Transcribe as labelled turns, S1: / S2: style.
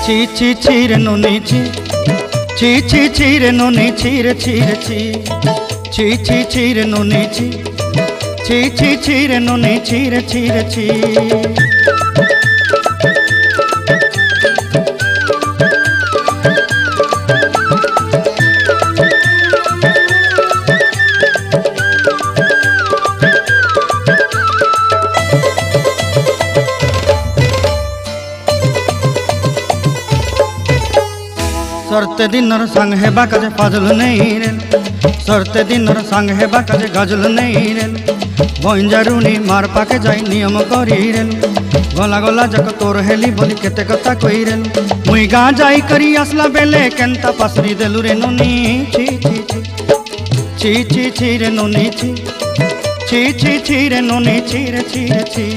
S1: ছি ছি ছি রে নুনি ছি ছি ছি ছি রে নুনি ছি রে ছি রে ছি ছি ছি ছি রে নুনি ছি ছি ছি ছি রে নুনি ছি রে ছি রে ছি। सरते दिनर संग हेबा काजे फाजल नहीं रेल सरते दिनर संग हेबा काजे गजल नहीं रेल बंजारुनी मार पाके जाई नियम करी रेल गला गला जक तोर हेली बोली केते कथा कई रेल मुई गा जाई करी आसला बेले केंता पासरी देलु रे नुनी छी छी छी छी छी रे नुनी छी छी छी छी रे नुनी छी रे छी रे छी।